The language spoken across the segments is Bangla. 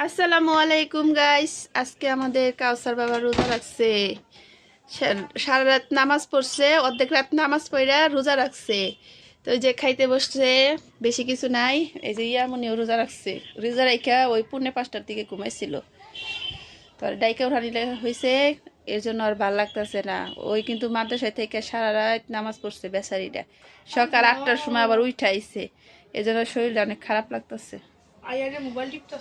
আসসালামু আলাইকুম গাইস। আজকে আমাদের কাউসার বাবা রোজা রাখছে। সারা রাত নামাজ পড়ছে, অর্ধেক রাত নামাজ পড়া রোজা রাখছে। তো ওই যে খাইতে বসছে, বেশি কিছু নাই। এই যে ইয়ামনিও রোজা রাখছে। রোজা রাইখা ওই 4:45টার দিকে ঘুমাইছিল। তো আর ডাইকা উঠানি হয়েছে, এর জন্য আর ভাল লাগতেছে না। ওই কিন্তু মাদ্রাসায় থেকে সারা রাত নামাজ পড়ছে বেচারিটা। সকাল 8টার সময় আবার উঠাইছে, এই জন্য শরীরটা অনেক খারাপ লাগতেছে।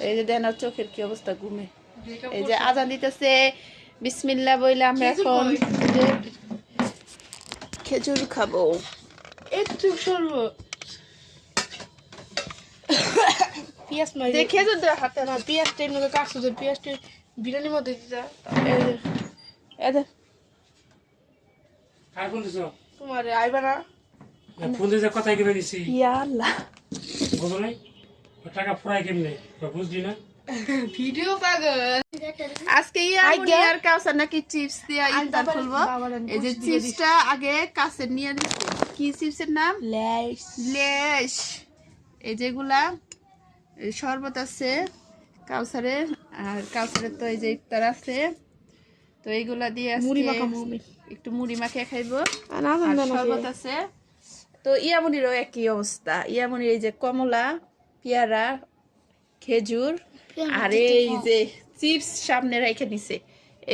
এই যে দেন চোখের কি অবস্থা, ঘুমে। এই যে আজান দিতেছে, বিসমিল্লাহ বইলে আমরা এখন খেজুর খাবো। খেজুর দেওয়া হাতে না, পেঁয়াজটা এর মধ্যে কাটছো, যে পেঁয়াজটা বিরিয়ানির মধ্যে দিতা। তোমার আইবা না ফোন দিয়ে কথাই কেমন দিছি ইয়াল্লাহ বুঝো নাই টাকা ফুরাই কেমনে বুঝলি না ভিডিও পাগল। আজকে ইয়ামনি আর কাউসার নাকি চিপস দিয়ে ইফতার খুলবো। এই যে চিপসটা আগে কাছে নিয়ে দিচ্ছে। কি চিপসের নাম? লেস। লেশ। এই যেগুলা শরবত আছে কাউসারের, আর কাউসারের তো এই যে ইফতার আছে। তো এইগুলা দিয়ে মুড়ি মাখাবো একটু মুড়ি মাখিয়ে খাইবো। আর আর শরবত আছে। তো ইয়ামনিরও একই অবস্থা। ইয়ামনির এই যে কমলা, পেয়ারা, খেজুর আর এই যে চিপস সামনে রেখে দিছে,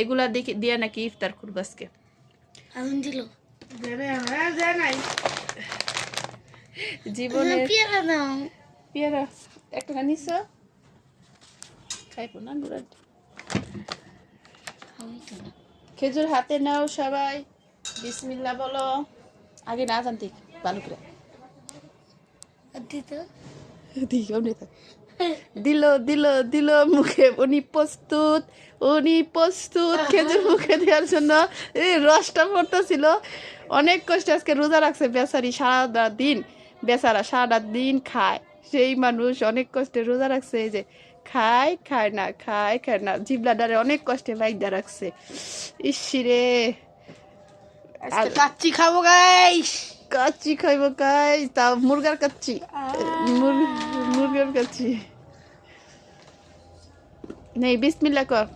এগুলা দিয়ে নাকি ইফতার করবো আজকে। জীবনে পেয়ারা একটা নিছ খাইবো না গুড়া। খেজুর হাতে নাও সবাই, বিসমিল্লাহ বলো। আগে না জানতে ভালো করে দিল দিল দিল মুখে। উনি প্রস্তুত, উনি প্রস্তুত খেজুর মুখে দেওয়ার জন্য। এই রসটা পড়তেছিল, অনেক কষ্ট। আজকে রোজা রাখছে বেচারি, সারাটা দিন বেচারা সারাটা দিন খায়। সেই মানুষ অনেক কষ্টে রোজা রাখছে। এই যে খায় খায় না, খায় খায় না, জিবলাডারে অনেক কষ্টে বাইদা রাখছে। ইসিরে কাচ্চি খাবো গাইস, কাচ্চি খাইবো গাইস, তাও মুরগার কাচ্চি, মুরগার কাচ্চি নেই। বিসমিল্লাহ কর।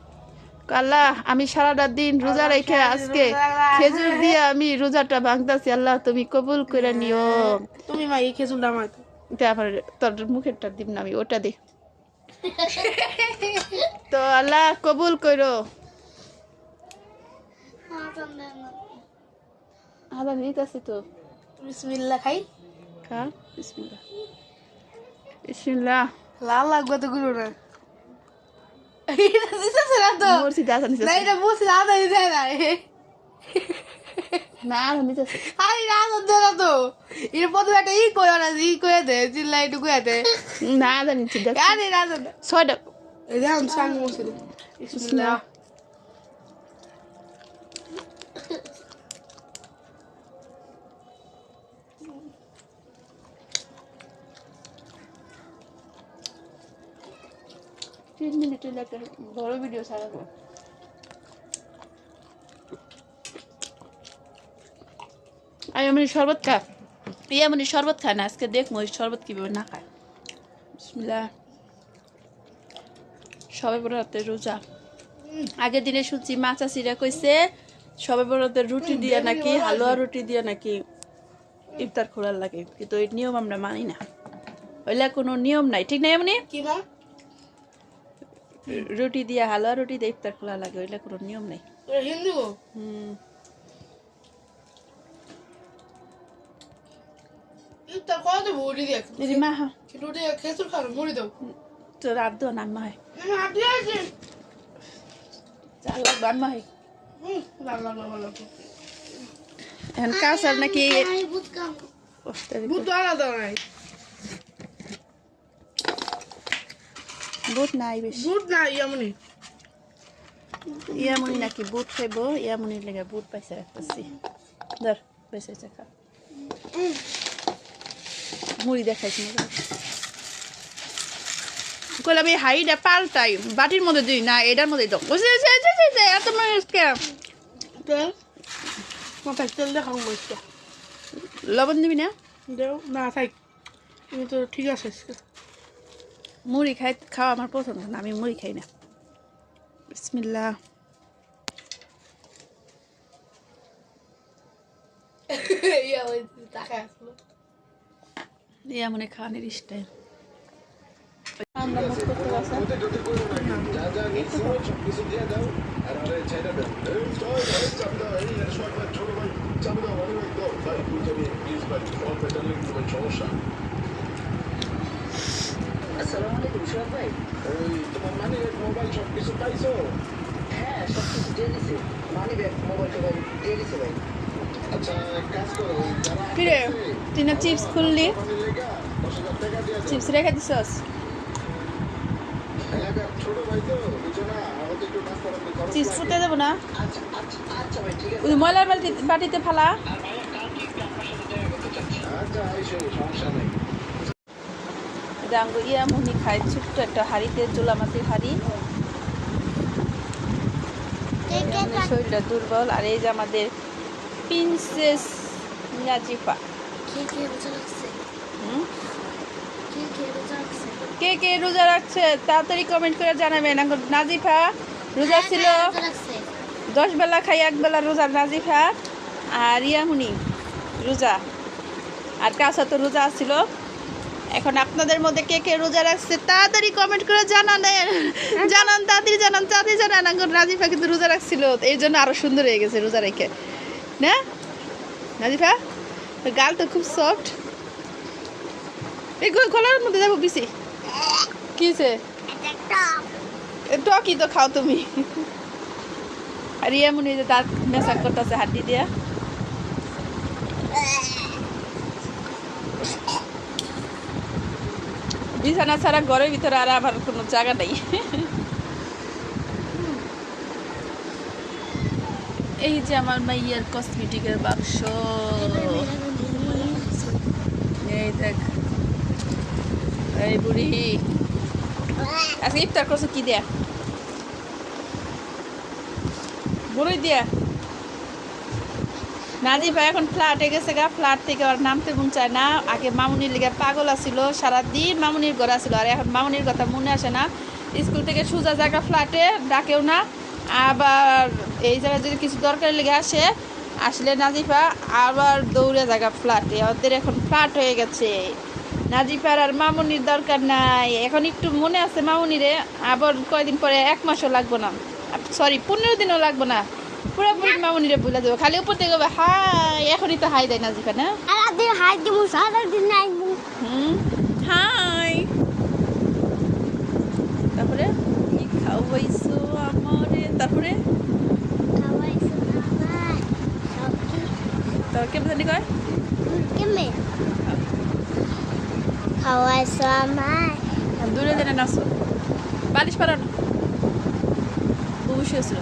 আল্লাহ, আমি সারাটা দিন রোজা রেখে আজকে খেজুর দিয়ে আমি রোজাটা ভাঙতাছি। আল্লাহ তুমি কবুল করে নিও। তুমি মা এই খেজুরটা আমার তারপরে তোর মুখেরটা দিব না, আমি ওটা দে। তো আল্লাহ কবুল করো। আল্লাহ দিতেছি তো। বিসমিল্লাহ খাই। খা বিসমিল্লাহ। বিসমিল্লাহ। লাল লাগবে তো গুলো না। এটা দিতেছে না তো। মুরসি দাদা নিতেছে না, এটা মুছে দাদা দিতে না। না, নিতেছে। আরে না দে না তো। এর প্রথমে একটা ই কইও না, ই কইয়া দে, চিল্লা একটু কইয়া দে। না জানিছি দেখ। আরে না দে। ছয়টা এই দেখুন সাঙ্গ মুছে দে। বিসমিল্লাহ। তিন মিনিটের একটা বড় ভিডিও ছাড়াবো। এমনি শরবত খা, এমনি শরবত খায় না। আজকে দেখবো শরবত কিভাবে না খায়। বিসমিল্লাহ। সবে বড়তে রোজা। আগের দিনে শুনছি মা চাষিরা কইছে সবে বড়তে রুটি দিয়ে নাকি, হালুয়া রুটি দিয়ে নাকি ইফতার খোলার লাগে, কিন্তু এই নিয়ম আমরা মানি না। ওইলা কোনো নিয়ম নাই, ঠিক না? এমনি কি মা? রুটি দিয়ে, হালুয়া রুটি দিয়ে ইফতার খোলা লাগে, ওইলা কোনো নিয়ম নেই। হিন্দু? ইফতার করা দেবো রুটি দিয়ে। দিদি মা রুটি খেজুর খাবো, মুড়ি দাও। তো রাত দো নাম্মা হয়, হাঁটি আছে। চাল লাগবে আম্মা হয়। ভালো লাগলো, ভালো লাগলো। এখন কাউসার নাকি বুট আলাদা নাই, বুট নাই বেশি। বুট নাই এমনি। ইয়ামনি নাকি বুট খাইবো, ইয়ামনির লেগে বুট পাইছে রাখতেছি। ধর বেঁচে খা, মুড়ি দেখাইছি। কইলাম এই হাইটা পাল্টাই, বাটির মধ্যে দিই না, এটার মধ্যে দাও। এত মানুষ তেল মাথায় তেল দেখাবো বলছে। লবণ দিবি না? দেও না থাক, তুমি তো ঠিক আছে। মুড়ি খাওয়া আমার পছন্দ না, আমি মুড়ি খাই না। বিসমিল্লাহ। ইয়া ওই টাকা আসলো ইয়া মনে খাওয়ানোর স্টাইল। আমরা মুখ করতে পারছি আসসালামু আলাইকুম সোহাগ ভাই। ওই তোমার মানি ব্যাগ মোবাইল সব কিছু পাইছো? হ্যাঁ সব কিছু দিয়ে দিছে, মানি ব্যাগ মোবাইল টোবাইল দিয়ে দিছে ভাই। আচ্ছা এক কাজ করো, যারা কিরে তুই না চিপস খুললি, আমাদের লেগা 10,000 টাকা দিয়ে দাও। চিপস রেখে দিছস? এলাকার ছোট ভাই তো বুঝো না, আমাদের একটু নাস্তা পানি খরচ চিপস লাগে। ফুটে দেবো না? আচ্ছা আচ্ছা আচ্ছা ভাই ঠিক আছে। ওই ময়লার বাটিতে ফালা। আর ভাইয়া কালকে একটু আপনার সাথে দেখা করতে চাচ্ছি। আচ্ছা এসো, সমস্যা নেই। ডাঙ্গো ইয়া মুনি খায় ছোট্ট একটা হাঁড়িতে, জোলামাটির হাঁড়ি। শরীরটা দুর্বল। আর এই যে আমাদের প্রিন্সেস নাজিফা। হুম? কে কে রোজা রাখছে তাড়াতাড়ি কমেন্ট করে জানাবেন। এখন নাজিফা রোজা ছিল, 10 বেলা খাই 1 বেলা রোজা নাজিফা। আর ইয়ামুনি রোজা, আর কাসা তো রোজা ছিল। এখন আপনাদের মধ্যে কে কে রোজা রাখছে তাড়াতাড়ি কমেন্ট করে জানান তাড়াতাড়ি জানান। এখন নাজিফা কিন্তু রোজা রাখছিল, এই জন্য আরো সুন্দর হয়ে গেছে রোজা রেখে না নাজিফা? গাল তো খুব সফট। এই গলার মধ্যে যাবো বেশি কিছে টকি তো খাও তুমি। আর এমন যে দাঁত মেশাক করতেছে হাড্ডি দিয়া। বিছানা ছাড়া ঘরের ভিতরে আর আমার কোনো জায়গা নেই। এই যে আমার মাইয়ার কসমেটিকের বাক্স, এই দেখ। এই বুড়ি আজকে ইফতার করছো কি দিয়া? বড়ই দিয়া। নাজিফা এখন ফ্ল্যাটে গেছে গা, ফ্ল্যাট থেকে আর নামতে মন চায় না। আগে মামুনির লেগে পাগল আছিল, সারাদিন মামুনির ঘর আছিল। আর এখন মামুনির কথা মনে আসে না। স্কুল থেকে সোজা জায়গা ফ্ল্যাটে, ডাকেও না। আবার এই জায়গায় যদি কিছু দরকার লেগে আসলে নাজিফা আবার দৌড়ে জায়গা ফ্ল্যাটে। ওদের এখন ফ্ল্যাট হয়ে গেছে। নাজিফার আর মামুনির দরকার নাই। এখন একটু মনে আছে মামুনিরে, আবার কয়দিন পরে 1 মাসও লাগবো না, সরি 15 দিনও লাগবো না, পুরোপুরি মামুনিরে ভুলে যাবো। খালি উপর থেকে হাই, এখনই তো হাই দেয় নাজিফা না? হাই। তারপরে কি খাওয়াইছো আমারে? তারপরে তোর কেমন জানি কয় দূরে জেনে নাচো, বালিশ পারো না, অবশ্যই ছিল।